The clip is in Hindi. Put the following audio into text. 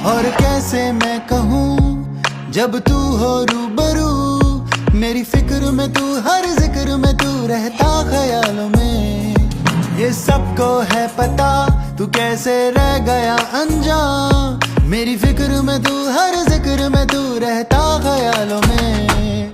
और कैसे मैं कहूँ जब तू हो रूबरू, मेरी फिक्र में तू, हर जिक्र में तू रहता ख्यालों में। ये सबको है पता तू कैसे रह गया अनजान, मेरी फिक्र में तू, हर जिक्र में तू रहता ख्यालों में।